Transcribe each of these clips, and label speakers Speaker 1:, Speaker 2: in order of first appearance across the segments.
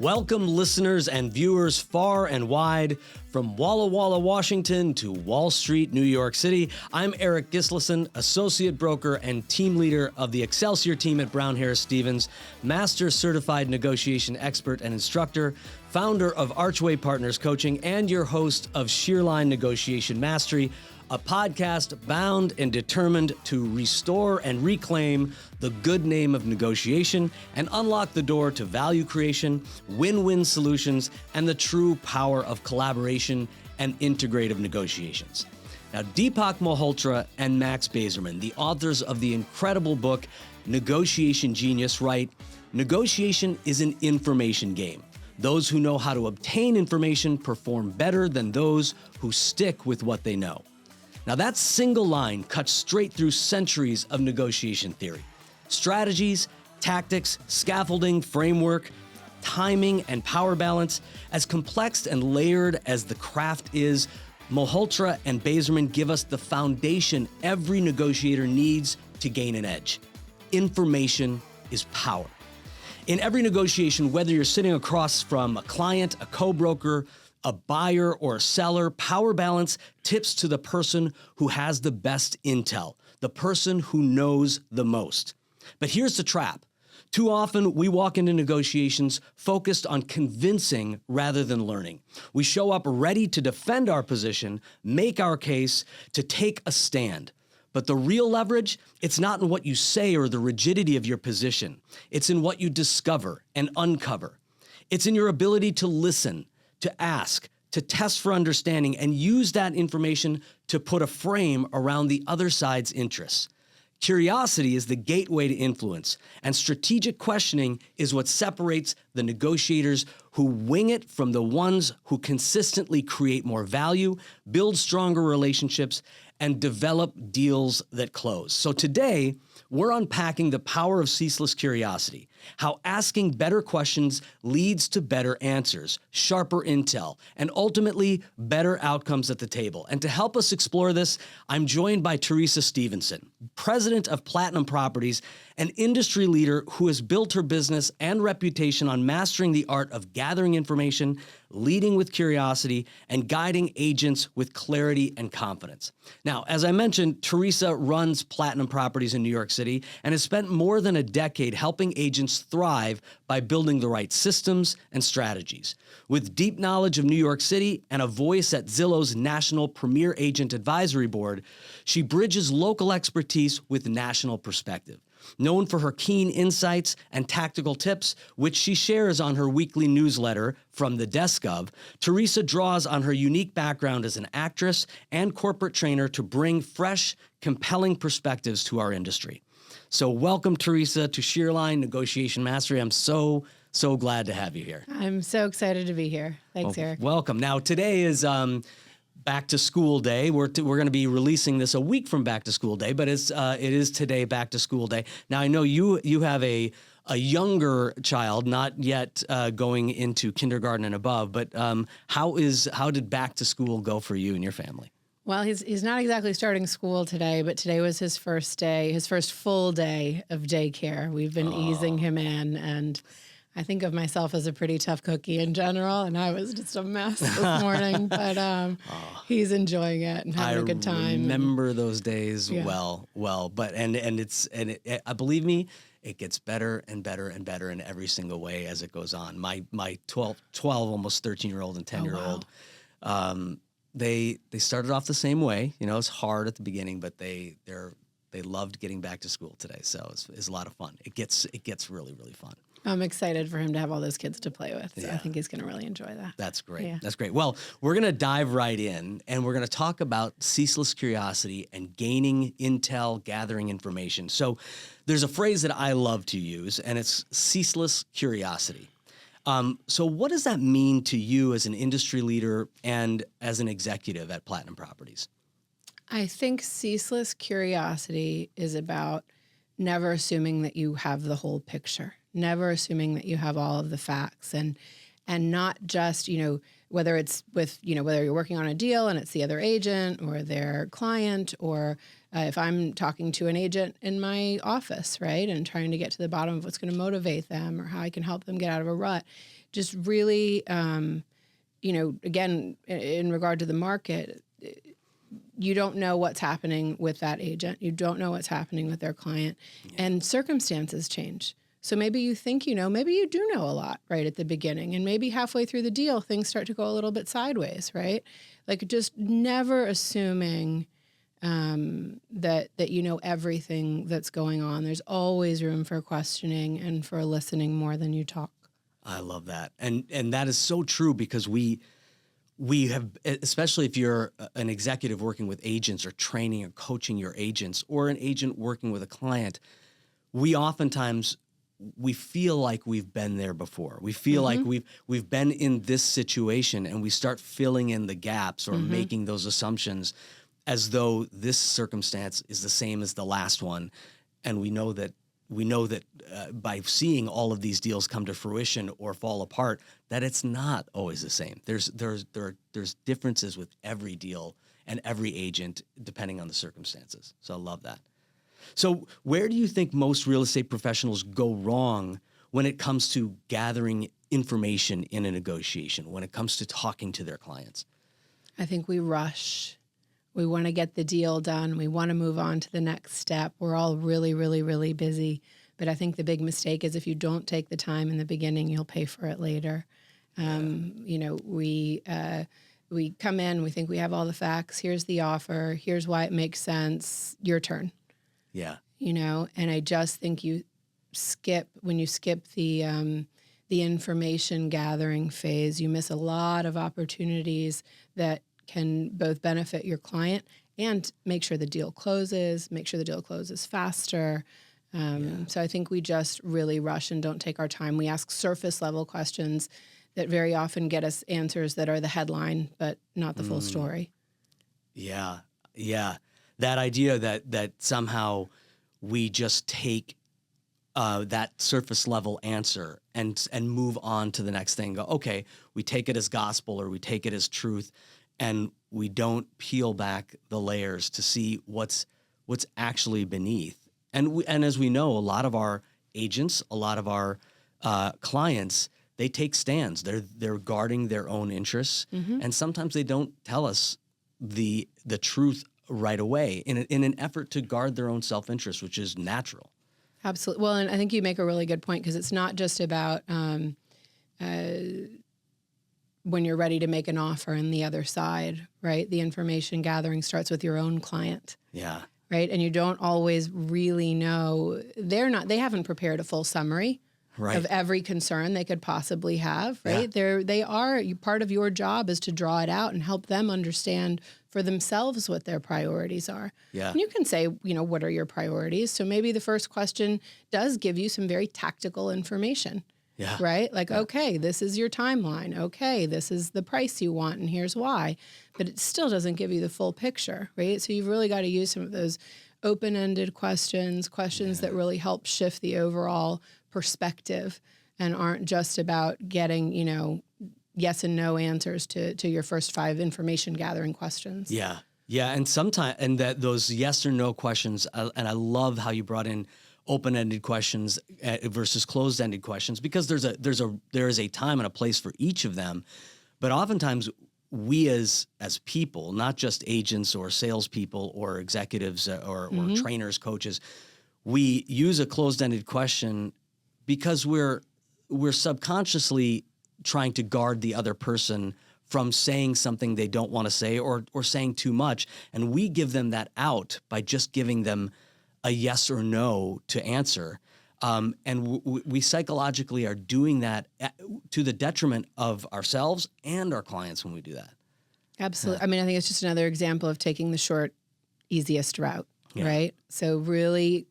Speaker 1: Welcome listeners and viewers far and wide, from Walla Walla, Washington to Wall Street, New York City. I'm Eirik Gislason, associate broker and team leader of the Excelsior team at Brown Harris Stevens, master certified negotiation expert and instructor, founder of Archway Partners Coaching, and your host of Shear Line Negotiation Mastery, a podcast bound and determined to restore and reclaim the good name of negotiation and unlock the door to value creation, win-win solutions, and the true power of collaboration and integrative negotiations. Now, Deepak Malhotra and Max Bazerman, the authors of the incredible book, Negotiation Genius, write, "Negotiation is an information game. Those who know how to obtain information perform better than those who stick with what they know." Now, that single line cuts straight through centuries of negotiation theory. Strategies, tactics, scaffolding, framework, timing, and power balance. As complex and layered as the craft is, Malhotra and Bazerman give us the foundation every negotiator needs to gain an edge. Information is power. In every negotiation, whether you're sitting across from a client, a co-broker, a buyer, or a seller, power balance tips to the person who has the best intel, the person who knows the most. But here's the trap. Too often, we walk into negotiations focused on convincing rather than learning. We show up ready to defend our position, make our case, to take a stand. But the real leverage, it's not in what you say or the rigidity of your position. It's in what you discover and uncover. It's in your ability to listen, to ask, to test for understanding, and use that information to put a frame around the other side's interests. Curiosity is the gateway to influence, and strategic questioning is what separates the negotiators who wing it from the ones who consistently create more value, build stronger relationships, and develop deals that close. So today, we're unpacking the power of ceaseless curiosity, how asking better questions leads to better answers, sharper intel, and ultimately better outcomes at the table. And to help us explore this, I'm joined by Teresa Stephenson, president of Platinum Properties, an industry leader who has built her business and reputation on mastering the art of gathering information, leading with curiosity, and guiding agents with clarity and confidence. Now, as I mentioned, Teresa runs Platinum Properties in New York City and has spent more than a decade helping agents thrive by building the right systems and strategies. With deep knowledge of New York City and a voice at Zillow's National Premier Agent Advisory Board, she bridges local expertise with national perspective. Known for her keen insights and tactical tips, which she shares on her weekly newsletter, From the Desk of, Teresa draws on her unique background as an actress and corporate trainer to bring fresh, compelling perspectives to our industry. So welcome, Teresa, to Shear Line Negotiation Mastery. I'm so glad to have you here.
Speaker 2: I'm so excited to be here. Thanks, Eric.
Speaker 1: Welcome. Now, today is Back to School Day. We're going to be releasing this a week from Back to School Day, but it is today Back to School Day. Now, I know you have a younger child, not yet going into kindergarten and above, but how did Back to School go for you and your family?
Speaker 2: Well, he's not exactly starting school today, but today was his first day, his first full day of daycare. We've been easing him in, and I think of myself as a pretty tough cookie in general, and I was just a mess this morning, but he's enjoying it and having a good time.
Speaker 1: I remember those days well, but believe me, it gets better and better and better in every single way as it goes on. My 12, almost 13-year-old and 10-year-old, they started off the same way. You know, it's hard at the beginning, but they loved getting back to school today, so it's a lot of fun. It gets really, really fun.
Speaker 2: I'm excited for him to have all those kids to play with. So I think he's going to really enjoy that.
Speaker 1: That's great.
Speaker 2: Yeah.
Speaker 1: That's great. Well, we're going to dive right in, and we're going to talk about ceaseless curiosity and gaining intel, gathering information. So there's a phrase that I love to use, and it's ceaseless curiosity. So what does that mean to you as an industry leader and as an executive at Platinum Properties?
Speaker 2: I think ceaseless curiosity is about never assuming that you have the whole picture, never assuming that you have all of the facts, and not just, whether it's with, whether you're working on a deal and it's the other agent or their client or If I'm talking to an agent in my office, right, and trying to get to the bottom of what's going to motivate them or how I can help them get out of a rut, just really, again, in regard to the market, you don't know what's happening with that agent. You don't know what's happening with their client, and circumstances change. So maybe you think maybe you do know a lot right at the beginning, and maybe halfway through the deal, things start to go a little bit sideways, right? Like just never assuming that you know everything that's going on. There's always room for questioning and for listening more than you talk.
Speaker 1: I love that. And that is so true because we have, especially if you're an executive working with agents or training or coaching your agents or an agent working with a client, we oftentimes feel like we've been there before. We feel like we've been in this situation, and we start filling in the gaps or making those assumptions as though this circumstance is the same as the last one. And we know that by seeing all of these deals come to fruition or fall apart, that it's not always the same. There's differences with every deal and every agent depending on the circumstances. So I love that. So where do you think most real estate professionals go wrong when it comes to gathering information in a negotiation, when it comes to talking to their clients?
Speaker 2: I think we rush. We want to get the deal done. We want to move on to the next step. We're all really, really, really busy. But I think the big mistake is if you don't take the time in the beginning, you'll pay for it later. We come in, we think we have all the facts. Here's the offer. Here's why it makes sense. Your turn.
Speaker 1: Yeah.
Speaker 2: And I just think when you skip the information gathering phase, you miss a lot of opportunities that can both benefit your client and make sure the deal closes faster. So I think we just really rush and don't take our time. We ask surface level questions that very often get us answers that are the headline, but not the full story.
Speaker 1: Yeah. Yeah. That idea that somehow we just take that surface level answer and move on to the next thing. Go, okay, we take it as gospel or we take it as truth, and we don't peel back the layers to see what's actually beneath. And as we know, a lot of our agents, a lot of our clients, they take stands. They're guarding their own interests, and sometimes they don't tell us the truth right away in an effort to guard their own self-interest, which is natural.
Speaker 2: Absolutely. Well, and I think you make a really good point because it's not just about when you're ready to make an offer and the other side, right? The information gathering starts with your own client.
Speaker 1: Yeah.
Speaker 2: Right. And you don't always really know. They haven't prepared a full summary of every concern they could possibly have. Right. Yeah. Part of your job is to draw it out and help them understand for themselves what their priorities are.
Speaker 1: Yeah.
Speaker 2: And you can say, what are your priorities? So maybe the first question does give you some very tactical information.
Speaker 1: Yeah.
Speaker 2: Right? Like, okay, this is your timeline. Okay, this is the price you want, and here's why. But it still doesn't give you the full picture, right? So you've really got to use some of those open-ended questions that really help shift the overall perspective and aren't just about getting, yes and no answers to your first 5 information gathering questions.
Speaker 1: Yeah. Yeah. And that those yes or no questions, and I love how you brought in open-ended questions versus closed-ended questions, because there is a time and a place for each of them. But oftentimes we as people, not just agents or salespeople or executives or trainers, coaches, we use a closed-ended question because we're subconsciously trying to guard the other person from saying something they don't want to say or saying too much. And we give them that out by just giving them a yes or no to answer. And we psychologically are doing that to the detriment of ourselves and our clients when we do that.
Speaker 2: Absolutely. Yeah. I mean, I think it's just another example of taking the short, easiest route, right? So really,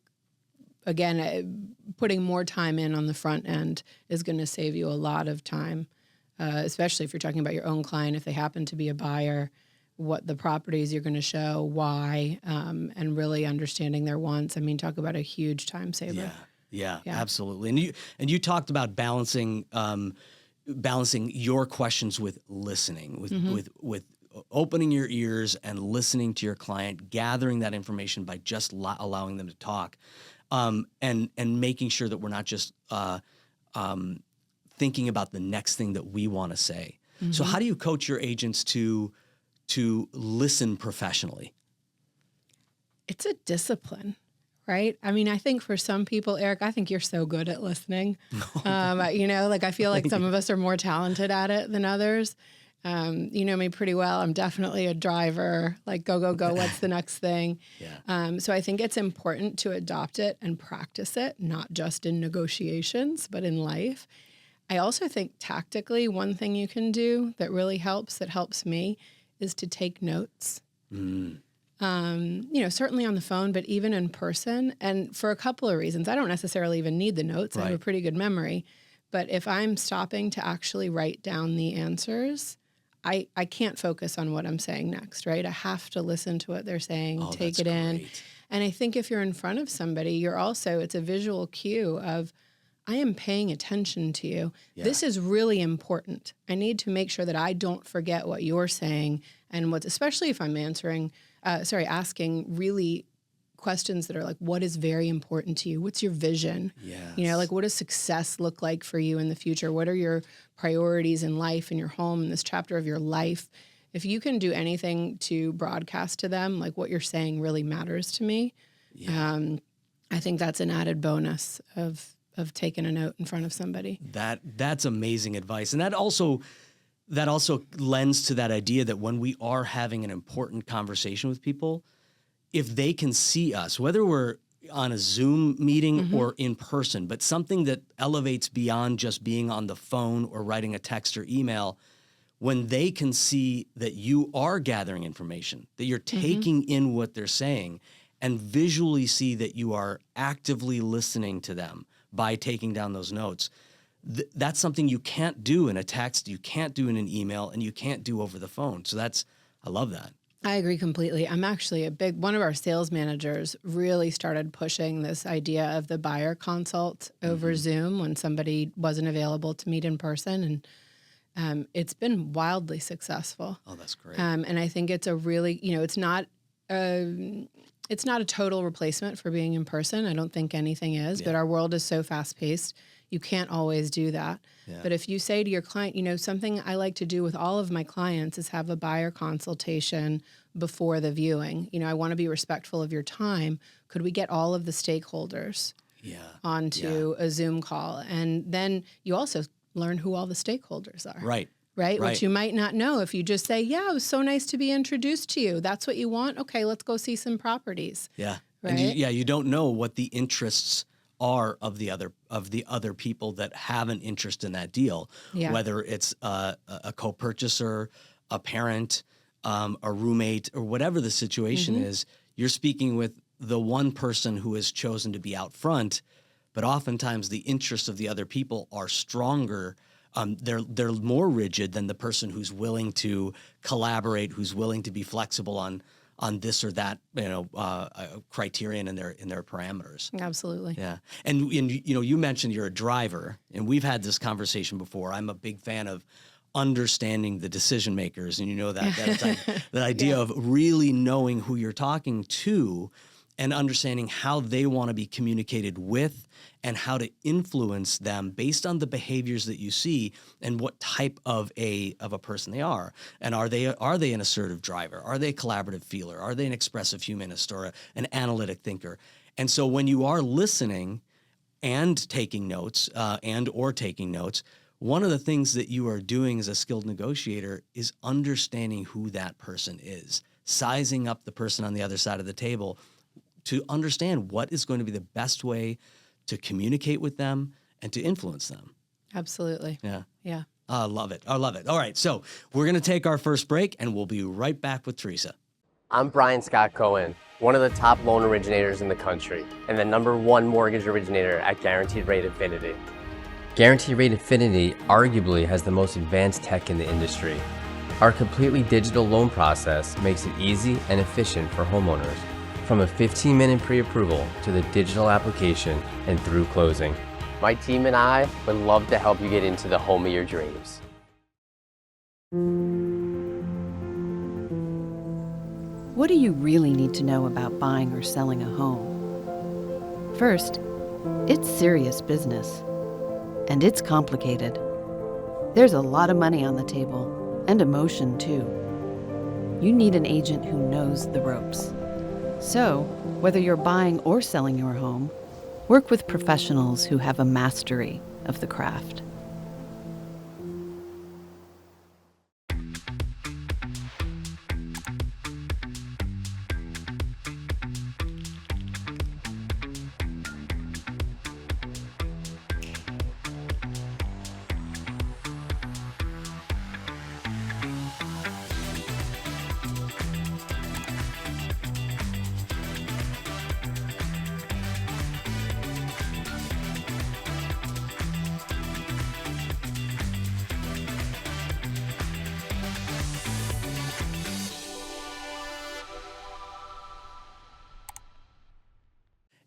Speaker 2: again, putting more time in on the front end is going to save you a lot of time, especially if you're talking about your own client, if they happen to be a buyer, what the properties you're going to show, why, and really understanding their wants. I mean, talk about a huge time saver.
Speaker 1: Yeah, absolutely. And you talked about balancing your questions with listening, with opening your ears and listening to your client, gathering that information by just allowing them to talk, and making sure that we're not just thinking about the next thing that we want to say. Mm-hmm. So how do you coach your agents to listen professionally?
Speaker 2: It's a discipline, right? I mean, I think for some people, Eric, I think you're so good at listening. I feel like some of us are more talented at it than others. You know me pretty well. I'm definitely a driver, like go, what's the next thing? Yeah. So I think it's important to adopt it and practice it, not just in negotiations, but in life. I also think tactically, one thing you can do that really helps, that helps me, is to take notes. Mm. Certainly on the phone, but even in person. And for a couple of reasons, I don't necessarily even need the notes. Right. I have a pretty good memory. But if I'm stopping to actually write down the answers, I can't focus on what I'm saying next, right? I have to listen to what they're saying, take it in. Great. And I think if you're in front of somebody, it's a visual cue of, I am paying attention to you. Yeah. This is really important. I need to make sure that I don't forget what you're saying, and especially if I'm asking really questions that are like, what is very important to you? What's your vision? Yes. What does success look like for you in the future? What are your priorities in life, in your home, in this chapter of your life? If you can do anything to broadcast to them, like, what you're saying really matters to me, I think that's an added bonus of taking a note in front of somebody. That's
Speaker 1: amazing advice. And that also lends to that idea that when we are having an important conversation with people, if they can see us, whether we're on a Zoom meeting mm-hmm. or in person, but something that elevates beyond just being on the phone or writing a text or email, when they can see that you are gathering information, that you're taking mm-hmm. in what they're saying, and visually see that you are actively listening to them by taking down those notes, that's something you can't do in a text, you can't do in an email, and you can't do over the phone. So I love that.
Speaker 2: I agree completely. I'm actually one of our sales managers really started pushing this idea of the buyer consult over mm-hmm. Zoom when somebody wasn't available to meet in person. And it's been wildly successful.
Speaker 1: Oh, that's great.
Speaker 2: And I think it's a really, it's not a total replacement for being in person. I don't think anything is, but our world is so fast-paced. You can't always do that. Yeah. But if you say to your client, something I like to do with all of my clients is have a buyer consultation before the viewing. I want to be respectful of your time. Could we get all of the stakeholders onto a Zoom call? And then you also learn who all the stakeholders are.
Speaker 1: Right.
Speaker 2: Which you might not know if you just say, it was so nice to be introduced to you. That's what you want? Okay, let's go see some properties.
Speaker 1: Yeah. Right? And you don't know what the interests are of the other people that have an interest in that deal, whether it's a co-purchaser, a parent, a roommate, or whatever the situation mm-hmm. is. You're speaking with the one person who has chosen to be out front, but oftentimes the interests of the other people are stronger. They're more rigid than the person who's willing to collaborate, who's willing to be flexible on this or that, criterion in their parameters.
Speaker 2: Absolutely.
Speaker 1: Yeah. And you mentioned you're a driver, and we've had this conversation before. I'm a big fan of understanding the decision makers, and that idea of really knowing who you're talking to and understanding how they want to be communicated with and how to influence them based on the behaviors that you see and what type of a person they are. And are they an assertive driver? Are they a collaborative feeler? Are they an expressive humanist or an analytic thinker? And so when you are listening and taking notes, one of the things that you are doing as a skilled negotiator is understanding who that person is, sizing up the person on the other side of the table to understand what is going to be the best way to communicate with them and to influence them.
Speaker 2: Absolutely.
Speaker 1: Yeah. I love it. All right, so we're going to take our first break, and we'll be right back with Teresa.
Speaker 3: I'm Brian Scott Cohen, one of the top loan originators in the country, and the #1 mortgage originator at Guaranteed Rate Infinity. Guaranteed Rate Infinity arguably has the most advanced tech in the industry. Our completely digital loan process makes it easy and efficient for homeowners, from a 15-minute pre-approval to the digital application and through closing. My team and I would love to help you get into the home of your dreams.
Speaker 4: what do you really need to know about buying or selling a home? First, it's serious business. And it's complicated. There's a lot of money on the table, and emotion too. You need an agent who knows the ropes. So, whether you're buying or selling your home, work with professionals who have a mastery of the craft.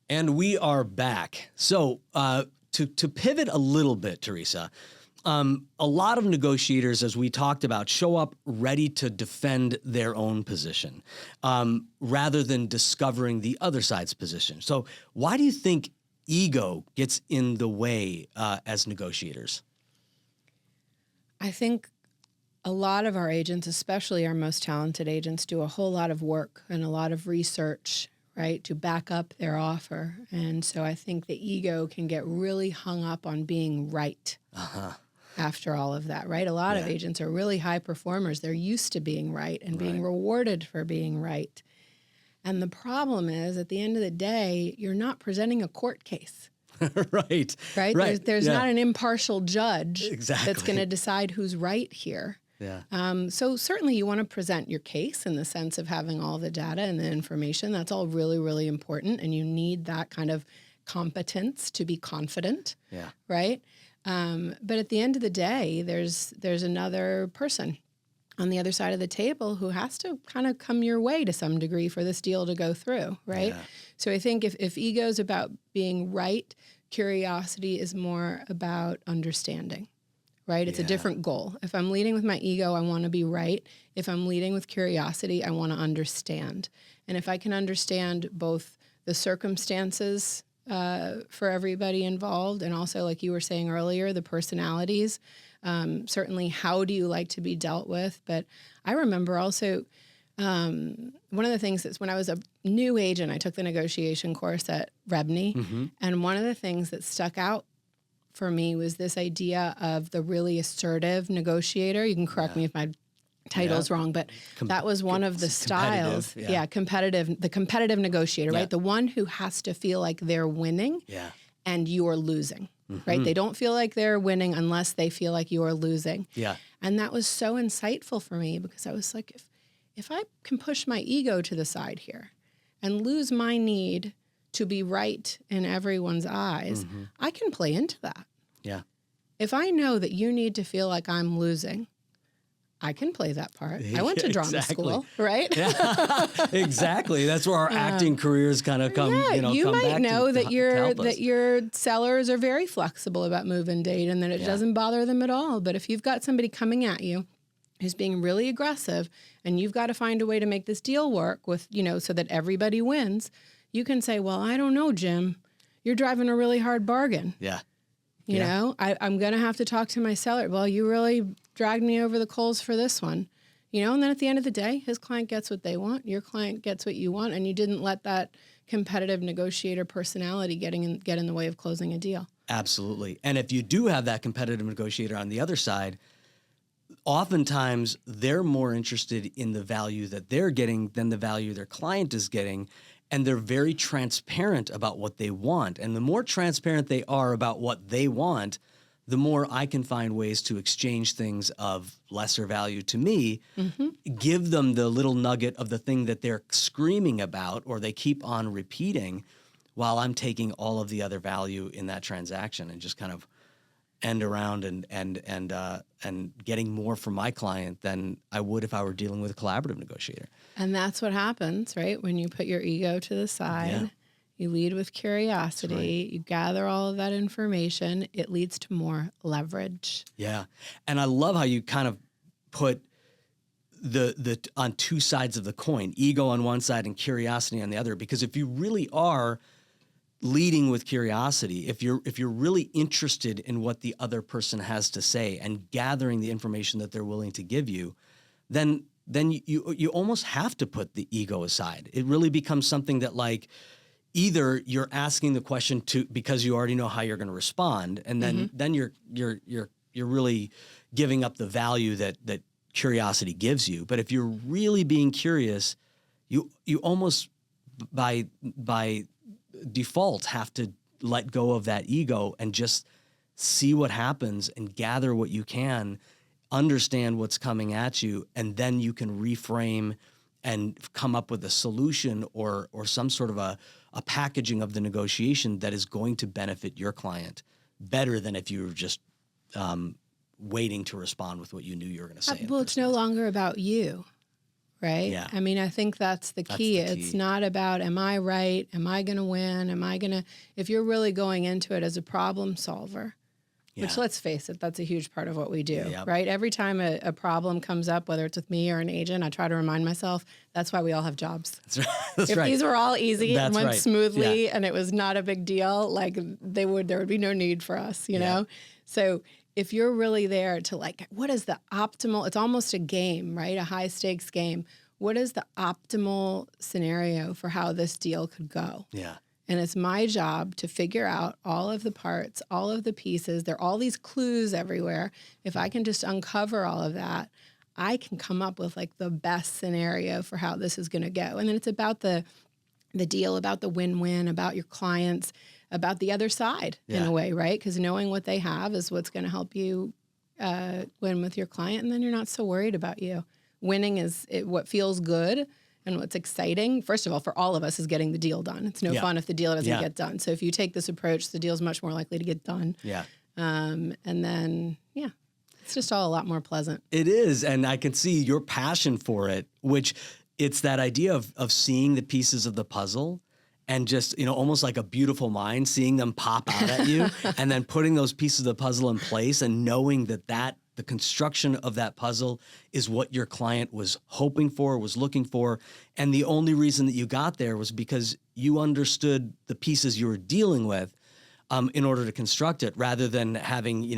Speaker 1: And we are back. So to pivot a little bit, Teresa, a lot of negotiators, as we talked about, show up ready to defend their own position rather than discovering the other side's position. So why do you think ego gets in the way as negotiators?
Speaker 2: I think a lot of our agents, especially our most talented agents, do a whole lot of work and a lot of research, right, to back up their offer. And so I think the ego can get really hung up on being right after all of that, right? A lot of agents are really high performers. They're used to being right and being rewarded for being right. And the problem is, at the end of the day, you're not presenting a court case.
Speaker 1: Right.
Speaker 2: There's not an impartial judge
Speaker 1: Exactly.
Speaker 2: that's going to decide who's right here.
Speaker 1: Yeah.
Speaker 2: So certainly you want to present your case in the sense of having all the data and the information. That's all really, really important. And you need that kind of competence to be confident.
Speaker 1: Yeah.
Speaker 2: Right. But at the end of the day, there's another person on the other side of the table who has to kind of come your way to some degree for this deal to go through. Right.
Speaker 1: Yeah.
Speaker 2: So I think if ego is about being right, curiosity is more about understanding. Right? It's a different goal. If I'm leading with my ego, I want to be right. If I'm leading with curiosity, I want to understand. And if I can understand both the circumstances for everybody involved and also, like you were saying earlier, the personalities, certainly how do you like to be dealt with? But I remember also one of the things is when I was a new agent, I took the negotiation course at Rebney. And one of the things that stuck out for me was this idea of the really assertive negotiator. You can correct me if my title's wrong, but that was one of the styles. Competitive, the competitive negotiator, right? The one who has to feel like they're winning and you're losing, right? They don't feel like they're winning unless they feel like you're losing.
Speaker 1: Yeah.
Speaker 2: And that was so insightful for me because I was like, if I can push my ego to the side here and lose my need to be right in everyone's eyes, I can play into that.
Speaker 1: Yeah.
Speaker 2: If I know that you need to feel like I'm losing, I can play that part. I went to drama school, right?
Speaker 1: Exactly. That's where our acting careers kind of come.
Speaker 2: You
Speaker 1: come
Speaker 2: might
Speaker 1: back
Speaker 2: know
Speaker 1: to
Speaker 2: that
Speaker 1: help us.
Speaker 2: your sellers are very flexible about move and date, and that it doesn't bother them at all. But if you've got somebody coming at you who's being really aggressive, and you've got to find a way to make this deal work with, so that everybody wins, you can say, well, I don't know, Jim. You're driving a really hard bargain.
Speaker 1: Yeah.
Speaker 2: You know, I'm going to have to talk to my seller. Well, you really dragged me over the coals for this one. And then at the end of the day, his client gets what they want. Your client gets what you want. And you didn't let that competitive negotiator personality get in the way of closing a deal.
Speaker 1: Absolutely. And if you do have that competitive negotiator on the other side, oftentimes they're more interested in the value that they're getting than the value their client is getting. And they're very transparent about what they want. And the more transparent they are about what they want, the more I can find ways to exchange things of lesser value to me, give them the little nugget of the thing that they're screaming about or they keep on repeating while I'm taking all of the other value in that transaction and just kind of end around and getting more from my client than I would if I were dealing with a collaborative negotiator.
Speaker 2: And that's what happens, right? When you put your ego to the side, you lead with curiosity, you gather all of that information, it leads to more leverage.
Speaker 1: Yeah. And I love how you kind of put the on two sides of the coin, ego on one side and curiosity on the other. Because if you really are leading with curiosity, if you're really interested in what the other person has to say and gathering the information that they're willing to give you, then you almost have to put the ego aside. It really becomes something that, like, either you're asking the question because you already know how you're going to respond, and then you're really giving up the value that curiosity gives you. But if you're really being curious, you almost by default have to let go of that ego and just see what happens and gather what you can, understand what's coming at you, and then you can reframe and come up with a solution or some sort of a packaging of the negotiation that is going to benefit your client better than if you were just waiting to respond with what you knew you were going to say.
Speaker 2: Well, it's no longer about you, right?
Speaker 1: Yeah.
Speaker 2: I mean, I think that's the key. It's not about, am I right? Am I going to win? If you're really going into it as a problem solver, which, let's face it, that's a huge part of what we do, right? Every time a problem comes up, whether it's with me or an agent, I try to remind myself, that's why we all have jobs.
Speaker 1: That's right. That's
Speaker 2: if these were all easy and went smoothly and it was not a big deal, like there would be no need for us, you know? So if you're really there to, like, what is the optimal, it's almost a game, right? A high stakes game. What is the optimal scenario for how this deal could go?
Speaker 1: Yeah.
Speaker 2: And it's my job to figure out all of the parts, all of the pieces. There are all these clues everywhere. If I can just uncover all of that, I can come up with, like, the best scenario for how this is going to go. And then it's about the deal, about the win-win, about your clients, about the other side in a way, right? Because knowing what they have is what's going to help you win with your client. And then you're not so worried about you. Winning is what feels good. And what's exciting, first of all, for all of us, is getting the deal done. It's no fun if the deal doesn't get done. So if you take this approach, the deal's much more likely to get done.
Speaker 1: Yeah.
Speaker 2: And then, it's just all a lot more pleasant.
Speaker 1: It is. And I can see your passion for it, which it's that idea of seeing the pieces of the puzzle and just, almost like a beautiful mind, seeing them pop out at you and then putting those pieces of the puzzle in place and knowing that the construction of that puzzle is what your client was hoping for, was looking for. And the only reason that you got there was because you understood the pieces you were dealing with in order to construct it, rather than having,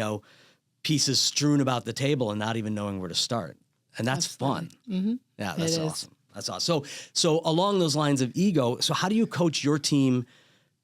Speaker 1: pieces strewn about the table and not even knowing where to start. And that's fun.
Speaker 2: Mm-hmm.
Speaker 1: Yeah, that's awesome. That's awesome. So along those lines of ego, so how do you coach your team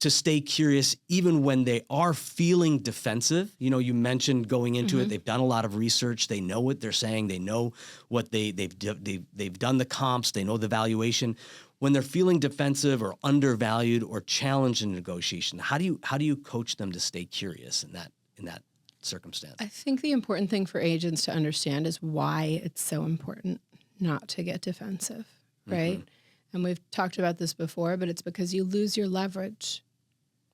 Speaker 1: to stay curious even when they are feeling defensive? You mentioned going into it, they've done a lot of research, they know what they're saying, they know what they've done the comps, they know the valuation. When they're feeling defensive or undervalued or challenged in negotiation, how do you coach them to stay curious in that circumstance?
Speaker 2: I think the important thing for agents to understand is why it's so important not to get defensive, right? And we've talked about this before, but it's because you lose your leverage.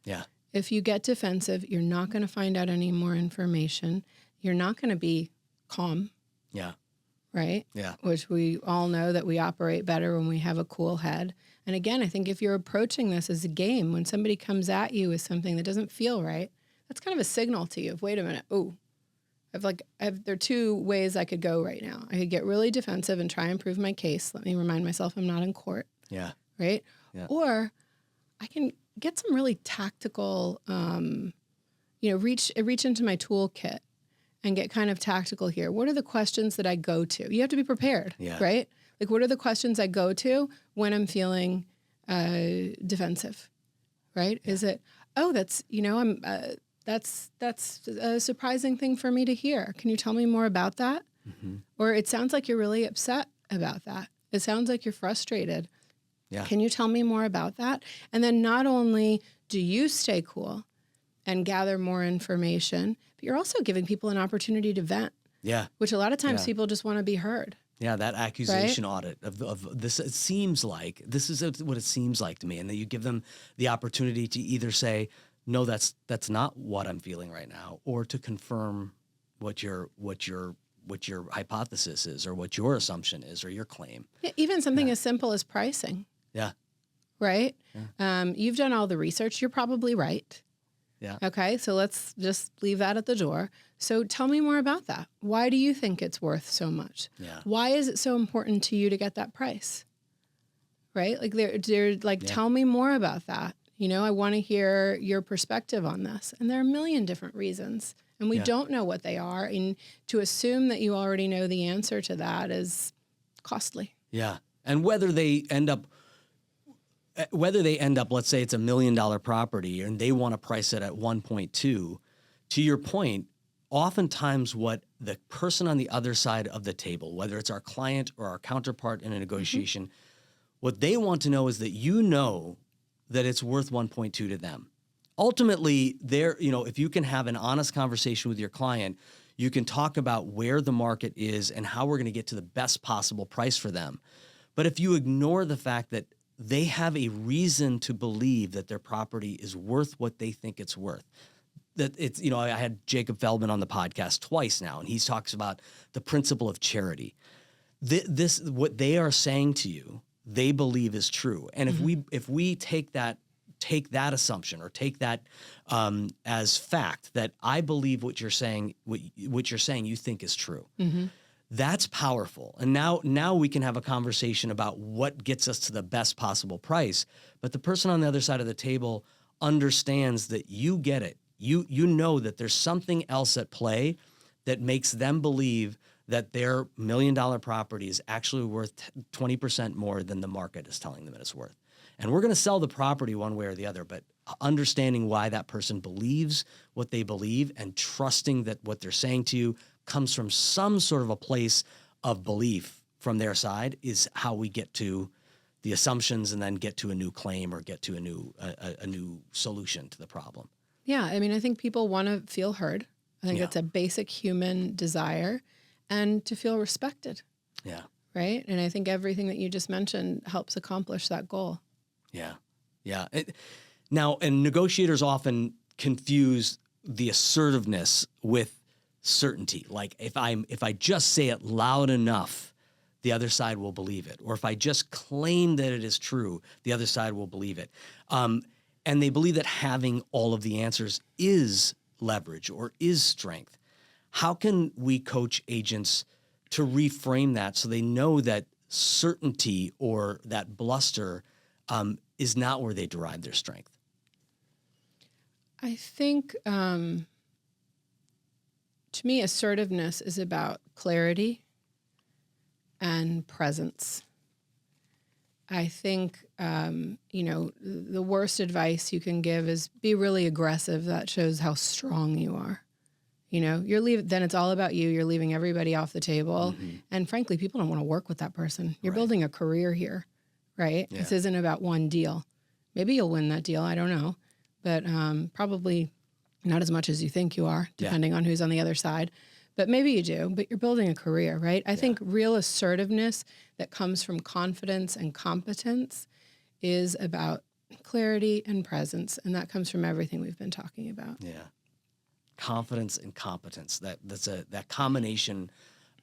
Speaker 1: Yeah.
Speaker 2: If you get defensive, you're not going to find out any more information. You're not going to be calm.
Speaker 1: Yeah.
Speaker 2: Right?
Speaker 1: Yeah.
Speaker 2: Which we all know that we operate better when we have a cool head. And again, I think if you're approaching this as a game, when somebody comes at you with something that doesn't feel right, that's kind of a signal to you of, wait a minute, there are two ways I could go right now. I could get really defensive and try and prove my case. Let me remind myself I'm not in court.
Speaker 1: Yeah.
Speaker 2: Right?
Speaker 1: Yeah.
Speaker 2: Or I can get some really tactical, reach into my toolkit and get kind of tactical here. What are the questions that I go to? You have to be prepared, right? Like, what are the questions I go to when I'm feeling defensive, right? Yeah. Is it, that's a surprising thing for me to hear. Can you tell me more about that? Mm-hmm. Or it sounds like you're really upset about that. It sounds like you're frustrated. Yeah. Can you tell me more about that? And then not only do you stay cool and gather more information, but you're also giving people an opportunity to vent. Yeah. Which a lot of times people just want to be heard.
Speaker 1: Yeah, that accusation audit of this, it seems like, this is what it seems like to me. And then you give them the opportunity to either say, no, that's not what I'm feeling right now, or to confirm what your hypothesis is, or what your assumption is, or your claim.
Speaker 2: Yeah, even something as simple as pricing.
Speaker 1: Yeah.
Speaker 2: Right? Yeah. You've done all the research. You're probably right.
Speaker 1: Yeah.
Speaker 2: Okay, so let's just leave that at the door. So tell me more about that. Why do you think it's worth so much?
Speaker 1: Yeah.
Speaker 2: Why is it so important to you to get that price? Right? Like they're like, tell me more about that. You know, I want to hear your perspective on this. And there are a million different reasons. And we don't know what they are. And to assume that you already know the answer to that is costly.
Speaker 1: Yeah. And whether they end up, let's say it's $1 million property and they want to price it at 1.2, to your point, oftentimes what the person on the other side of the table, whether it's our client or our counterpart in a negotiation, what they want to know is that you know that it's worth 1.2 to them. Ultimately, if you can have an honest conversation with your client, you can talk about where the market is and how we're going to get to the best possible price for them. But if you ignore the fact that they have a reason to believe that their property is worth what they think it's worth, that it's, I had Jacob Feldman on the podcast twice now, and he talks about the principle of charity. This what they are saying to you, they believe is true. And if we take that assumption or take that as fact, that I believe what you're saying, you think is true. That's powerful. And now we can have a conversation about what gets us to the best possible price. But the person on the other side of the table understands that you get it. You know that there's something else at play that makes them believe that their $1 million property is actually worth 20% more than the market is telling them it is worth. And we're going to sell the property one way or the other, but understanding why that person believes what they believe and trusting that what they're saying to you comes from some sort of a place of belief from their side is how we get to the assumptions and then get to a new claim or get to a new solution to the problem.
Speaker 2: Yeah, I mean, I think people want to feel heard. I think it's a basic human desire, and to feel respected.
Speaker 1: Yeah.
Speaker 2: Right? And I think everything that you just mentioned helps accomplish that goal.
Speaker 1: Yeah. Yeah. Now, and negotiators often confuse the assertiveness with certainty. Like if I just say it loud enough, the other side will believe it. Or if I just claim that it is true, the other side will believe it. And they believe that having all of the answers is leverage or is strength. How can we coach agents to reframe that so they know that certainty or that bluster is not where they derive their strength?
Speaker 2: I think, to me, assertiveness is about clarity and presence. I think, the worst advice you can give is be really aggressive. That shows how strong you are. Then it's all about you. You're leaving everybody off the table. Mm-hmm. And frankly, people don't want to work with that person. You're building a career here, right? Yeah. This isn't about one deal. Maybe you'll win that deal. I don't know. But probably not as much as you think you are, depending on who's on the other side. But maybe you do. But you're building a career, right? I think real assertiveness that comes from confidence and competence is about clarity and presence. And that comes from everything we've been talking about. Yeah.
Speaker 1: Confidence and competence. That combination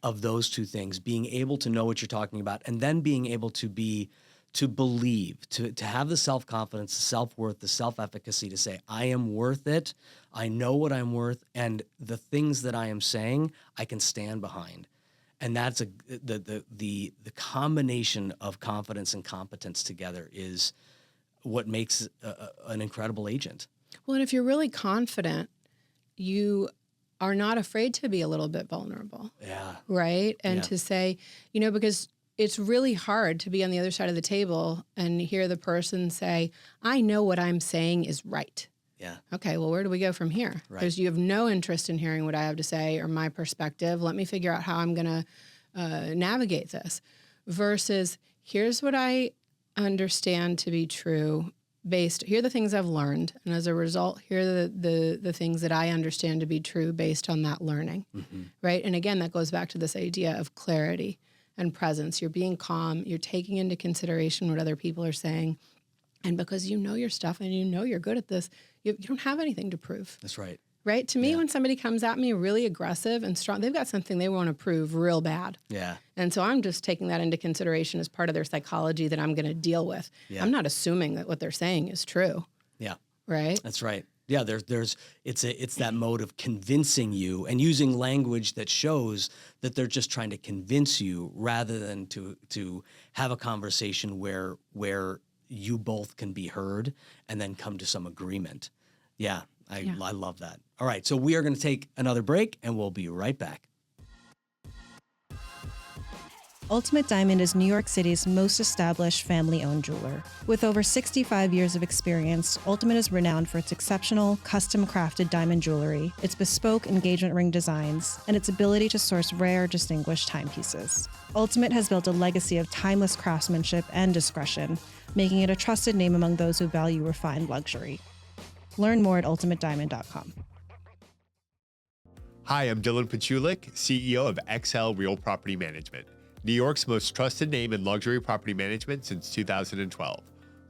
Speaker 1: of those two things, being able to know what you're talking about and then being able to believe, to have the self-confidence, the self-worth, the self-efficacy to say, I am worth it, I know what I'm worth, and the things that I am saying, I can stand behind. And that's the combination of confidence and competence together is what makes an incredible agent.
Speaker 2: Well, and if you're really confident, you are not afraid to be a little bit vulnerable.
Speaker 1: Yeah.
Speaker 2: Right? And to say, because it's really hard to be on the other side of the table and hear the person say, I know what I'm saying is right.
Speaker 1: Yeah.
Speaker 2: Okay, well, where do we go from here?
Speaker 1: Right.
Speaker 2: Because you have no interest in hearing what I have to say or my perspective. Let me figure out how I'm going to navigate this. Versus, here's what I understand to be true. Here are the things I've learned, and as a result, here are the things that I understand to be true based on that learning, right? And again, that goes back to this idea of clarity and presence. You're being calm. You're taking into consideration what other people are saying, and because you know your stuff and you know you're good at this, you don't have anything to prove.
Speaker 1: That's right.
Speaker 2: Right? To me, when somebody comes at me really aggressive and strong, they've got something they want to prove real bad.
Speaker 1: Yeah.
Speaker 2: And so I'm just taking that into consideration as part of their psychology that I'm going to deal with. Yeah. I'm not assuming that what they're saying is true.
Speaker 1: Yeah.
Speaker 2: Right?
Speaker 1: That's right. Yeah, it's that mode of convincing you and using language that shows that they're just trying to convince you rather than to have a conversation where you both can be heard and then come to some agreement. Yeah, I love that. All right, so we are going to take another break and we'll be right back.
Speaker 5: Ultimate Diamond is New York City's most established family-owned jeweler. With over 65 years of experience, Ultimate is renowned for its exceptional, custom-crafted diamond jewelry, its bespoke engagement ring designs, and its ability to source rare, distinguished timepieces. Ultimate has built a legacy of timeless craftsmanship and discretion, making it a trusted name among those who value refined luxury. Learn more at ultimatediamond.com.
Speaker 6: Hi, I'm Dylan Pachulik, CEO of XL Real Property Management, New York's most trusted name in luxury property management since 2012.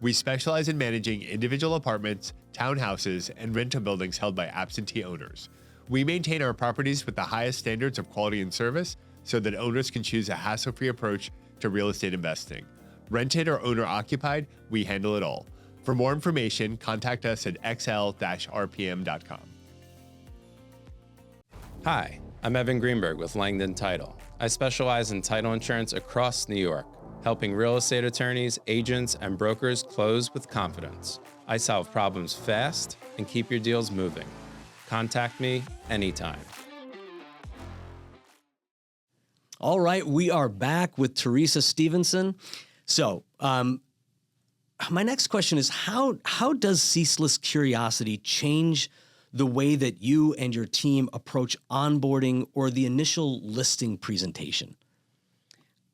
Speaker 6: We specialize in managing individual apartments, townhouses, and rental buildings held by absentee owners. We maintain our properties with the highest standards of quality and service so that owners can choose a hassle-free approach to real estate investing. Rented or owner-occupied, we handle it all. For more information, contact us at xl-rpm.com.
Speaker 7: Hi, I'm Evan Greenberg with Langdon Title. I specialize in title insurance across New York, helping real estate attorneys, agents, and brokers close with confidence. I solve problems fast and keep your deals moving. Contact me anytime.
Speaker 1: All right, we are back with Teresa Stephenson. So, my next question is how does ceaseless curiosity change the way that you and your team approach onboarding or the initial listing presentation?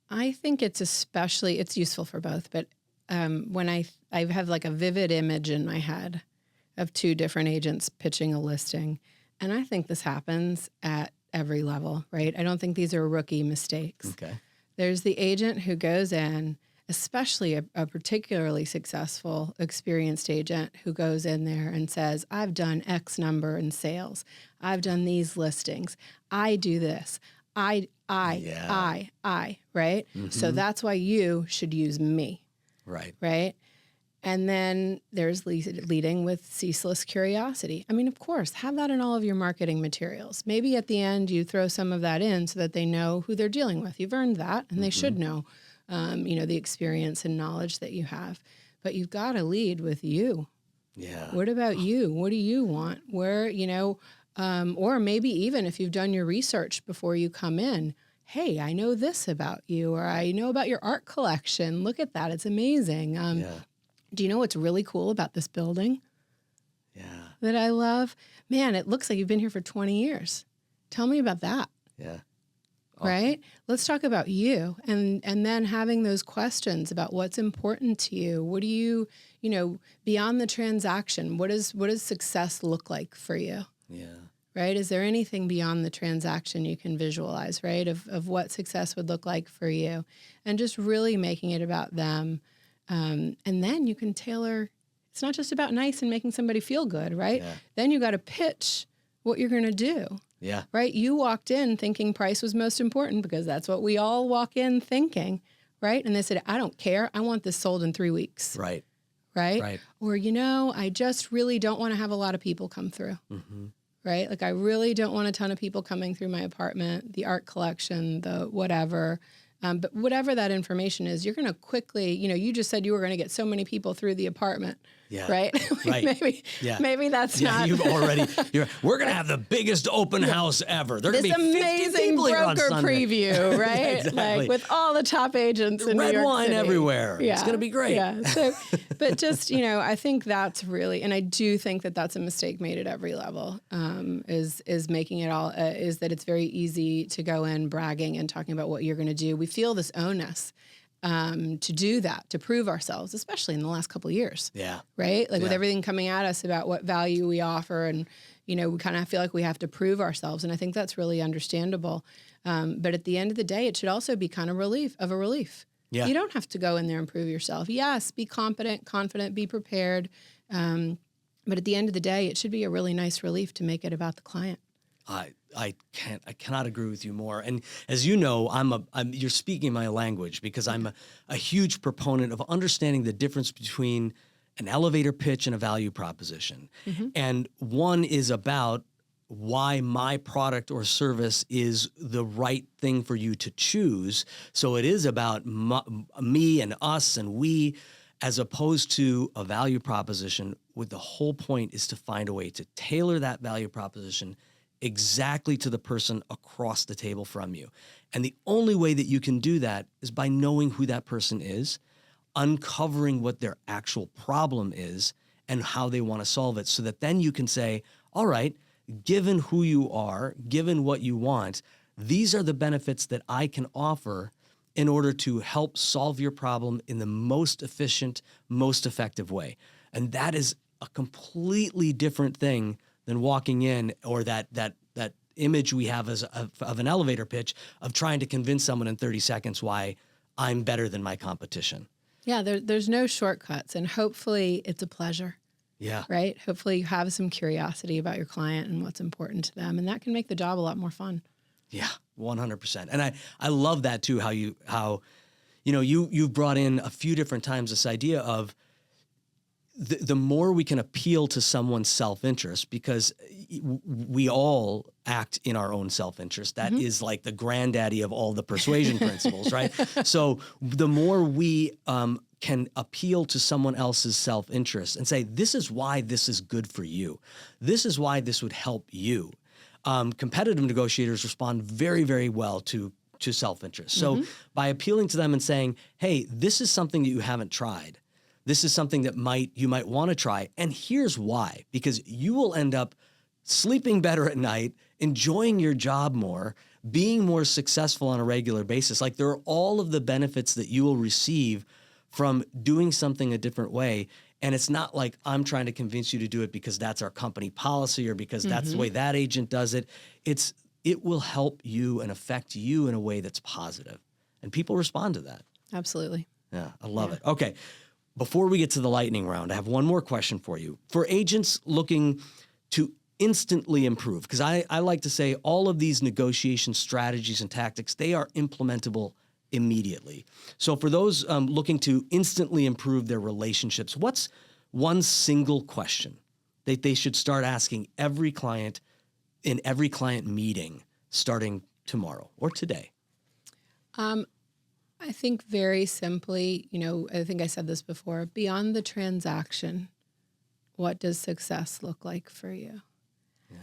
Speaker 2: I think it's useful for both, but when I have like a vivid image in my head of two different agents pitching a listing, and I think this happens at every level, right? I don't think these are rookie mistakes.
Speaker 1: Okay.
Speaker 2: There's the agent who goes in, especially a particularly successful, experienced agent who goes in there and says, I've done X number in sales. I've done these listings. I do this. I, right? Mm-hmm. So that's why you should use me.
Speaker 1: Right.
Speaker 2: Right? And then there's leading with ceaseless curiosity. I mean, of course, have that in all of your marketing materials. Maybe at the end you throw some of that in so that they know who they're dealing with. You've earned that, and they should know. The experience and knowledge that you have, but you've got to lead with you.
Speaker 1: Yeah.
Speaker 2: What about you? What do you want? Where, or maybe even if you've done your research before you come in, hey, I know this about you, or I know about your art collection. Look at that. It's amazing. Do you know what's really cool about this building?
Speaker 1: Yeah.
Speaker 2: That I love? Man, it looks like you've been here for 20 years. Tell me about that.
Speaker 1: Yeah.
Speaker 2: Awesome. Right? Let's talk about you and then having those questions about what's important to you. What do you, beyond the transaction, what does success look like for you?
Speaker 1: Yeah.
Speaker 2: Right? Is there anything beyond the transaction you can visualize, right? Of what success would look like for you, and just really making it about them. And then you can tailor, it's not just about nice and making somebody feel good, right?
Speaker 1: Yeah.
Speaker 2: Then you got to pitch what you're going to do.
Speaker 1: Yeah.
Speaker 2: Right? You walked in thinking price was most important because that's what we all walk in thinking, right? And they said, I don't care. I want this sold in 3 weeks.
Speaker 1: Right.
Speaker 2: Right?
Speaker 1: Right.
Speaker 2: Or, I just really don't want to have a lot of people come through. Mm-hmm. Right? Like I really don't want a ton of people coming through my apartment, the art collection, the whatever. But whatever that information is, you're going to quickly, you just said you were going to get so many people through the apartment.
Speaker 1: Yeah.
Speaker 2: Right?
Speaker 1: Right.
Speaker 2: Maybe that's not.
Speaker 1: We're going to have the biggest open house ever. There's
Speaker 2: this
Speaker 1: going to be 50
Speaker 2: amazing
Speaker 1: people here on
Speaker 2: broker
Speaker 1: Sunday.
Speaker 2: preview, right?
Speaker 1: Exactly.
Speaker 2: Like with all the top agents in New
Speaker 1: Red
Speaker 2: York
Speaker 1: wine
Speaker 2: City.
Speaker 1: everywhere.
Speaker 2: Yeah.
Speaker 1: It's going to be great.
Speaker 2: Yeah. So, but just, I think that's really, and I do think that that's a mistake made at every level, is making it all, is that it's very easy to go in bragging and talking about what you're going to do. We feel this onus to do that, to prove ourselves, especially in the last couple of years.
Speaker 1: Yeah.
Speaker 2: Right? Like with everything coming at us about what value we offer, and, we kind of feel like we have to prove ourselves. And I think that's really understandable. But at the end of the day, it should also be kind of a relief.
Speaker 1: Yeah.
Speaker 2: You don't have to go in there and prove yourself. Yes, be confident, be prepared. But at the end of the day, it should be a really nice relief to make it about the client.
Speaker 1: I cannot agree with you more. And as you know, you're speaking my language because I'm a huge proponent of understanding the difference between an elevator pitch and a value proposition. And one is about why my product or service is the right thing for you to choose. So it is about me and us and we, as opposed to a value proposition, with the whole point is to find a way to tailor that value proposition exactly to the person across the table from you. And the only way that you can do that is by knowing who that person is, uncovering what their actual problem is and how they want to solve it, so that then you can say, all right, given who you are, given what you want, these are the benefits that I can offer in order to help solve your problem in the most efficient, most effective way. And that is a completely different thing than walking in, or that image we have of an elevator pitch of trying to convince someone in 30 seconds why I'm better than my competition.
Speaker 2: Yeah, there's no shortcuts, and hopefully it's a pleasure.
Speaker 1: Yeah.
Speaker 2: Right? Hopefully you have some curiosity about your client and what's important to them, and that can make the job a lot more fun.
Speaker 1: Yeah, 100%. And I love that too, how you've brought in a few different times this idea of the more we can appeal to someone's self-interest, because we all act in our own self-interest. That is like the granddaddy of all the persuasion principles, right? So the more we can appeal to someone else's self-interest and say, this is why this is good for you. This is why this would help you. Competitive negotiators respond very, very well to self-interest. So by appealing to them and saying, hey, this is something that you haven't tried. This is something that you might want to try. And here's why, because you will end up sleeping better at night, enjoying your job more, being more successful on a regular basis. Like, there are all of the benefits that you will receive from doing something a different way. And it's not like I'm trying to convince you to do it because that's our company policy or because that's the way that agent does it. It will help you and affect you in a way that's positive. And people respond to that.
Speaker 2: Absolutely.
Speaker 1: Yeah, I love it. Okay. Before we get to the lightning round, I have one more question for you. For agents looking to instantly improve, because I like to say all of these negotiation strategies and tactics, they are implementable immediately. So for those looking to instantly improve their relationships, what's one single question that they should start asking every client in every client meeting starting tomorrow or today?
Speaker 2: I think very simply, I think I said this before, beyond the transaction, what does success look like for you? Yeah.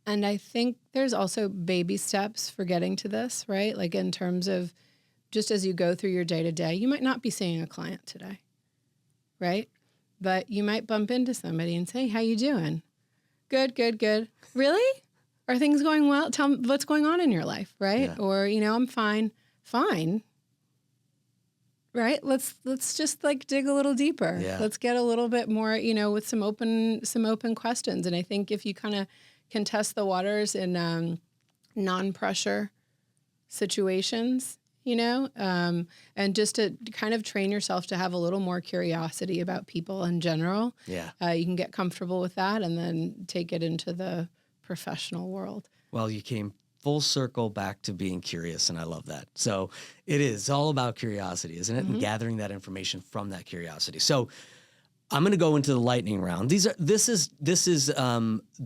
Speaker 2: And I think there's also baby steps for getting to this, right? Like, in terms of just as you go through your day-to-day, you might not be seeing a client today, right? But you might bump into somebody and say, how you doing? Good, good, good. Really? Are things going well? Tell me what's going on in your life, right? Yeah. Or, I'm fine. Fine. Right? Let's just like dig a little deeper. Yeah. Let's get a little bit more, with some open questions. And I think if you kind of can test the waters in non-pressure situations, and just to kind of train yourself to have a little more curiosity about people in general. Yeah. You can get comfortable with that and then take it into the professional world. Well, you came full circle back to being curious, and I love that. So it's all about curiosity, isn't it? And gathering that information from that curiosity. So I'm going to go into the lightning round. This is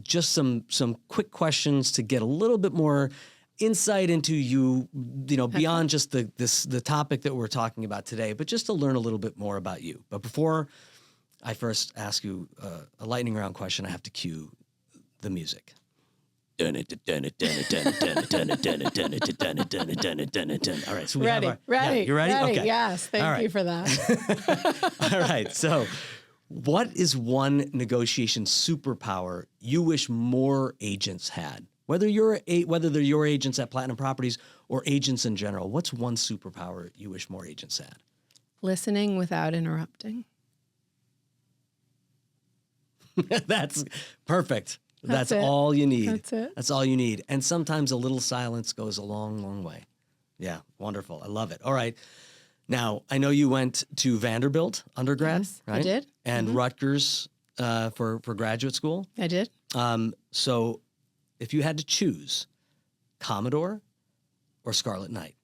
Speaker 2: just some quick questions to get a little bit more insight into you, beyond just the topic that we're talking about today, but just to learn a little bit more about you. But before I first ask you a lightning round question, I have to cue the music. All right, so we ready.
Speaker 1: Yeah, you ready? Okay.
Speaker 2: Yes, thank you for that.
Speaker 1: All right, so what is one negotiation superpower you wish more agents had? Whether they're your agents at Platinum Properties or agents in general, what's one superpower you wish more agents had? Listening without interrupting. That's perfect. That's all you need. That's it. That's all you need. And sometimes a little silence goes a long, long way. Yeah, wonderful. I love it. All right. Now, I know you went to Vanderbilt undergrad, yes, right? I did. And Rutgers for graduate school. I did. So if you had to choose Commodore or Scarlet Knight?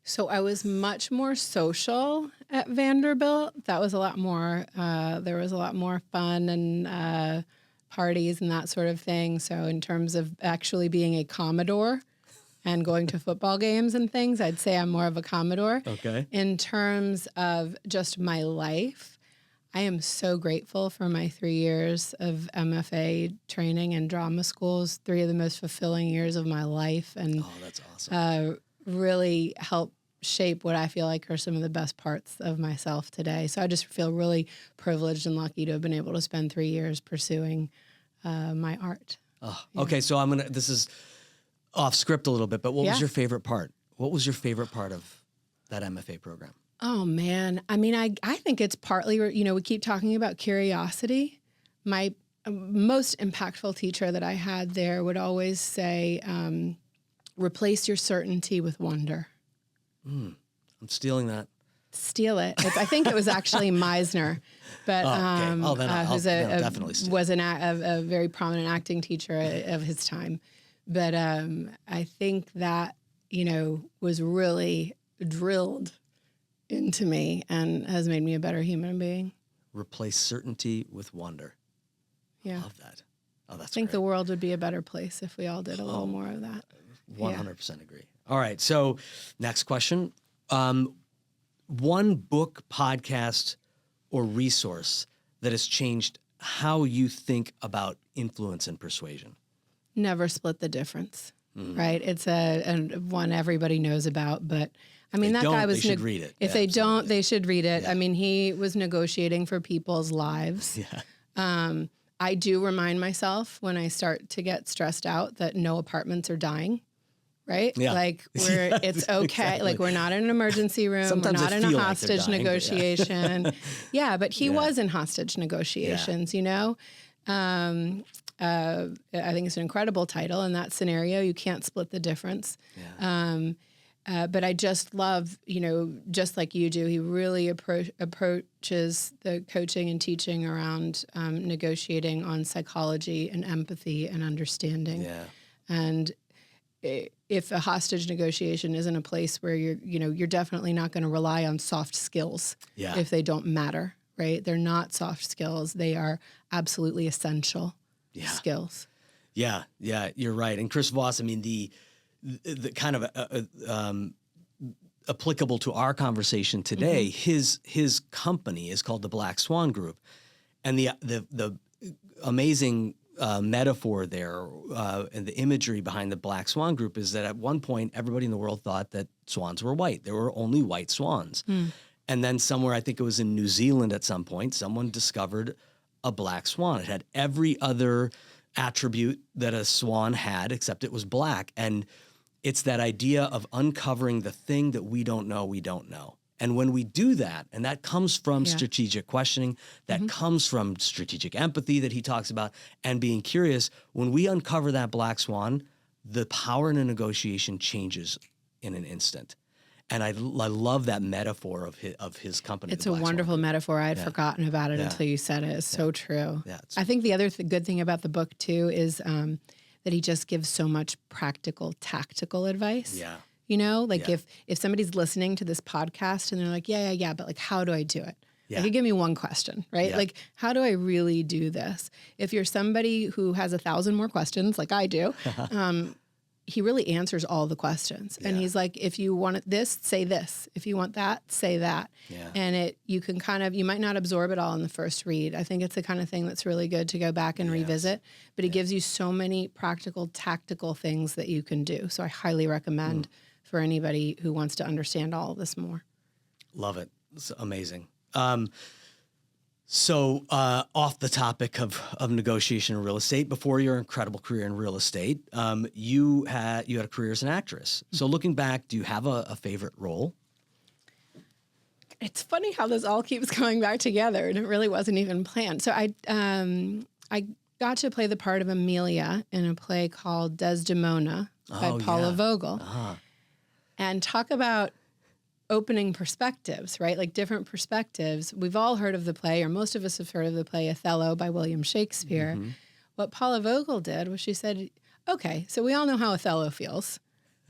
Speaker 2: So I was much more social at Vanderbilt. That was a lot more, there was a lot more fun and parties and that sort of thing. So in terms of actually being a Commodore and going to football games and things, I'd say I'm more of a Commodore.
Speaker 1: Okay.
Speaker 2: In terms of just my life, I am so grateful for my 3 years of MFA training and drama schools, 3 of the most fulfilling years of my life, and
Speaker 1: Oh, that's awesome.
Speaker 2: really helped shape what I feel like are some of the best parts of myself today. So I just feel really privileged and lucky to have been able to spend 3 years pursuing my art.
Speaker 1: Oh, okay, so this is off script a little bit, but what was your favorite part? What was your favorite part of that MFA program?
Speaker 2: Oh, man. I mean, I think it's partly, we keep talking about curiosity. My most impactful teacher that I had there would always say, replace your certainty with wonder.
Speaker 1: I'm stealing that.
Speaker 2: Steal it. I think it was actually Meisner, but who's
Speaker 1: definitely steal.
Speaker 2: was a very prominent acting teacher of his time. But I think that, was really drilled into me and has made me a better human being.
Speaker 1: Replace certainty with wonder.
Speaker 2: Yeah.
Speaker 1: Love that. Oh, that's
Speaker 2: I think
Speaker 1: great.
Speaker 2: the world would be a better place if we all did a little more of that.
Speaker 1: 100% agree. All right. So next question. One book, podcast, or resource that has changed how you think about influence and persuasion.
Speaker 2: Never split the difference, right? It's a one everybody knows about, but I mean, that guy was.
Speaker 1: They should read it.
Speaker 2: If they don't, they should read it. I mean, he was negotiating for people's lives.
Speaker 1: Yeah.
Speaker 2: I do remind myself when I start to get stressed out that no apartments are dying, right?
Speaker 1: Yeah.
Speaker 2: Like it's okay.
Speaker 1: Exactly.
Speaker 2: Like we're not in an emergency room.
Speaker 1: Sometimes
Speaker 2: we're not
Speaker 1: I
Speaker 2: in
Speaker 1: feel
Speaker 2: a
Speaker 1: like they're
Speaker 2: hostage
Speaker 1: dying, but
Speaker 2: negotiation. Yeah, but he was in hostage negotiations, I think it's an incredible title. In that scenario, you can't split the difference.
Speaker 1: Yeah.
Speaker 2: But I just love, just like you do, he really approaches the coaching and teaching around negotiating on psychology and empathy and understanding.
Speaker 1: Yeah.
Speaker 2: And if a hostage negotiation isn't a place where you're definitely not going to rely on soft skills if they don't matter, right? They're not soft skills. They are absolutely essential skills.
Speaker 1: Yeah. Yeah. You're right. And Chris Voss, I mean, the kind of applicable to our conversation today, his company is called the Black Swan Group. And the amazing metaphor there and the imagery behind the Black Swan Group is that at one point, everybody in the world thought that swans were white. There were only white swans. And then somewhere, I think it was in New Zealand at some point, someone discovered a black swan. It had every other attribute that a swan had, except it was black. And it's that idea of uncovering the thing that we don't know. And when we do that, and that comes from strategic questioning, that comes from strategic empathy that he talks about, and being curious, when we uncover that black swan, the power in a negotiation changes in an instant. And I love that metaphor of his company.
Speaker 2: It's a wonderful metaphor. I had forgotten about it until you said it. It's so true.
Speaker 1: Yeah,
Speaker 2: I think the other good thing about the book, too, is that he just gives so much practical, tactical advice.
Speaker 1: Yeah.
Speaker 2: If somebody's listening to this podcast and they're like, but like, how do I do it?
Speaker 1: Yeah.
Speaker 2: Like, you give me one question, right?
Speaker 1: Yeah.
Speaker 2: Like, how do I really do this? If you're somebody who has 1,000 more questions, like I do, he really answers all the questions. And he's like, if you want this, say this. If you want that, say that.
Speaker 1: Yeah.
Speaker 2: And you can you might not absorb it all in the first read. I think it's the kind of thing that's really good to go back and revisit, but it gives you so many practical, tactical things that you can do. So I highly recommend for anybody who wants to understand all of this more.
Speaker 1: Love it. It's amazing. So off the topic of negotiation in real estate, before your incredible career in real estate, you had a career as an actress. So looking back, do you have a favorite role?
Speaker 2: It's funny how this all keeps coming back together, and it really wasn't even planned. So I got to play the part of Amelia in a play called Desdemona by Paula Vogel. And talk about opening perspectives, right? Like different perspectives. We've all heard of the play, or most of us have heard of the play Othello by William Shakespeare. What Paula Vogel did was she said, okay, so we all know how Othello feels,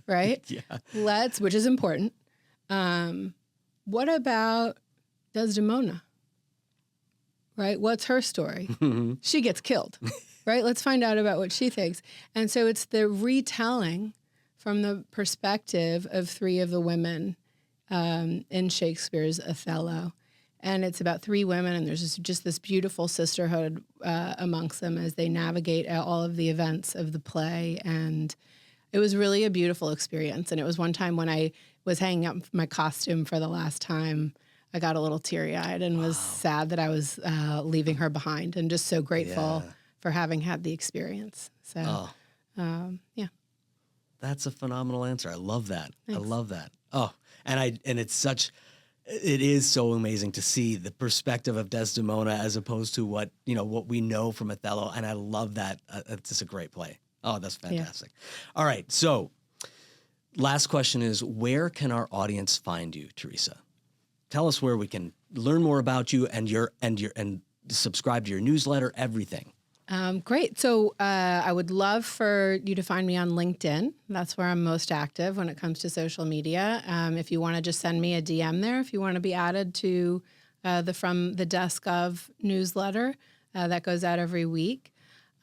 Speaker 2: right? Which is important. What about Desdemona? Right? What's her story? She gets killed, right? Let's find out about what she thinks. And so it's the retelling from the perspective of three of the women in Shakespeare's Othello. And it's about three women, and there's just this beautiful sisterhood amongst them as they navigate all of the events of the play. And it was really a beautiful experience. And it was one time when I was hanging up my costume for the last time, I got a little teary-eyed and was sad that I was leaving her behind, and just so grateful for having had the experience. So, yeah.
Speaker 1: That's a phenomenal answer. I love that.
Speaker 2: Thanks.
Speaker 1: I love that. Oh, and it is so amazing to see the perspective of Desdemona as opposed to what we know from Othello. And I love that. It's just a great play. Oh, that's fantastic. Yeah. All right. So last question is, where can our audience find you, Teresa? Tell us where we can learn more about you and subscribe to your newsletter, everything.
Speaker 2: Great. So I would love for you to find me on LinkedIn. That's where I'm most active when it comes to social media. If you want to just send me a DM there, if you want to be added to the From the Desk of newsletter that goes out every week.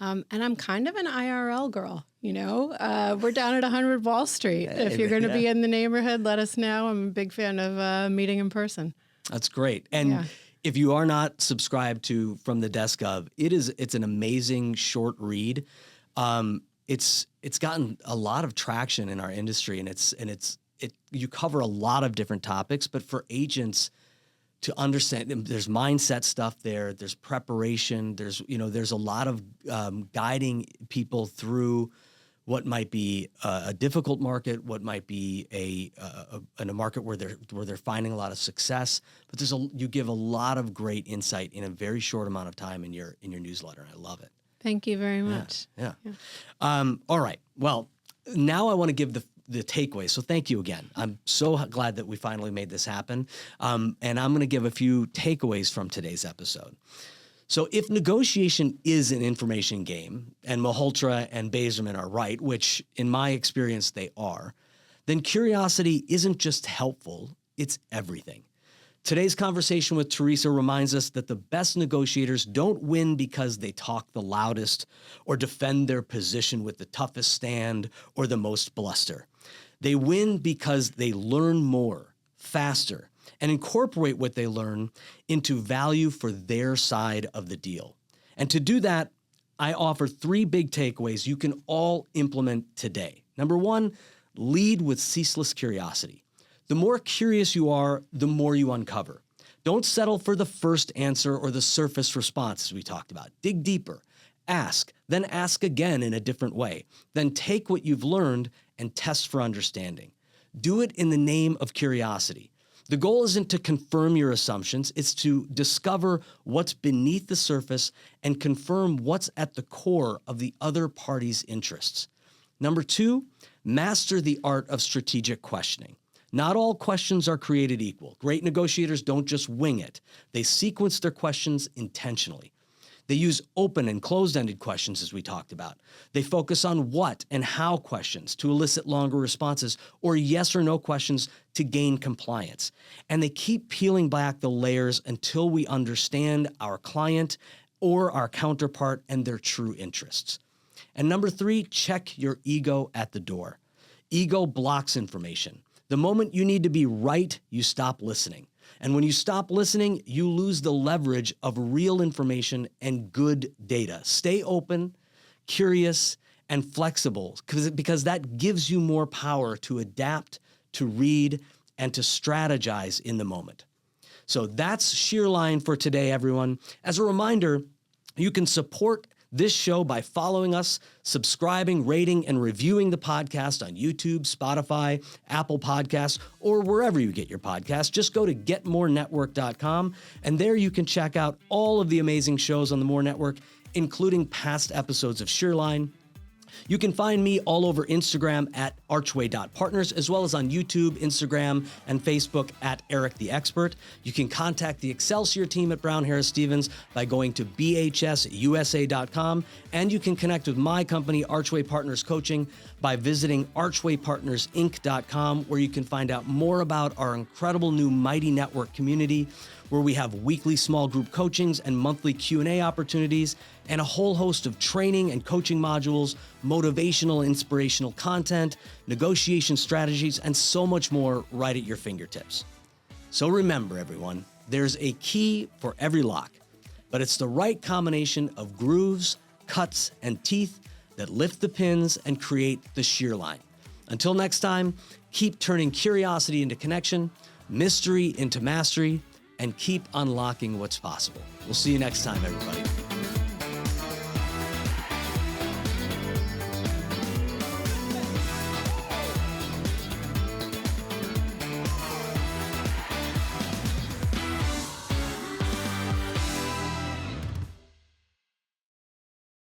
Speaker 2: And I'm kind of an IRL girl, We're down at 100 Wall Street. If you're going to be in the neighborhood, let us know. I'm a big fan of meeting in person.
Speaker 1: That's great. And if you are not subscribed to From the Desk of, it's an amazing short read. It's gotten a lot of traction in our industry, and you cover a lot of different topics, but for agents to understand, there's mindset stuff there, there's preparation, there's a lot of guiding people through what might be a difficult market, what might be in a market where they're finding a lot of success. But you give a lot of great insight in a very short amount of time in your newsletter. I love it.
Speaker 2: Thank you very much.
Speaker 1: Yeah. All right. Well, now I want to give the takeaways. So thank you again. I'm so glad that we finally made this happen. And I'm going to give a few takeaways from today's episode. So if negotiation is an information game, and Malhotra and Bazerman are right, which in my experience they are, then curiosity isn't just helpful, it's everything. Today's conversation with Teresa reminds us that the best negotiators don't win because they talk the loudest or defend their position with the toughest stand or the most bluster. They win because they learn more, faster, and incorporate what they learn into value for their side of the deal. And to do that, I offer 3 big takeaways you can all implement today. Number 1, lead with ceaseless curiosity. The more curious you are, the more you uncover. Don't settle for the first answer or the surface response, as we talked about. Dig deeper. Ask, then ask again in a different way. Then take what you've learned and test for understanding. Do it in the name of curiosity. The goal isn't to confirm your assumptions, it's to discover what's beneath the surface and confirm what's at the core of the other party's interests. Number 2, master the art of strategic questioning. Not all questions are created equal. Great negotiators don't just wing it. They sequence their questions intentionally. They use open and closed-ended questions, as we talked about. They focus on what and how questions to elicit longer responses, or yes or no questions to gain compliance. And they keep peeling back the layers until we understand our client or our counterpart and their true interests. And number 3, check your ego at the door. Ego blocks information. The moment you need to be right, you stop listening. And when you stop listening, you lose the leverage of real information and good data. Stay open, curious, and flexible, because that gives you more power to adapt, to read, and to strategize in the moment. So that's Shear Line for today, everyone. As a reminder, you can support this show by following us, subscribing, rating, and reviewing the podcast on YouTube, Spotify, Apple Podcasts, or wherever you get your podcasts. Just go to getmorenetwork.com, and there you can check out all of the amazing shows on the More Network, including past episodes of Shear Line, You can find me all over Instagram at archway.partners, as well as on YouTube, Instagram, and Facebook at Eirik the Expert. You can contact the Excelsior team at Brown Harris Stevens by going to bhsusa.com, and you can connect with my company, Archway Partners Coaching, by visiting archwaypartnersinc.com, where you can find out more about our incredible new Mighty Network community, where we have weekly small group coachings and monthly Q&A opportunities, and a whole host of training and coaching modules, motivational, inspirational content, negotiation strategies, and so much more right at your fingertips. So remember, everyone, there's a key for every lock, but it's the right combination of grooves, cuts, and teeth that lift the pins and create the shear line. Until next time, keep turning curiosity into connection, mystery into mastery, and keep unlocking what's possible. We'll see you next time, everybody.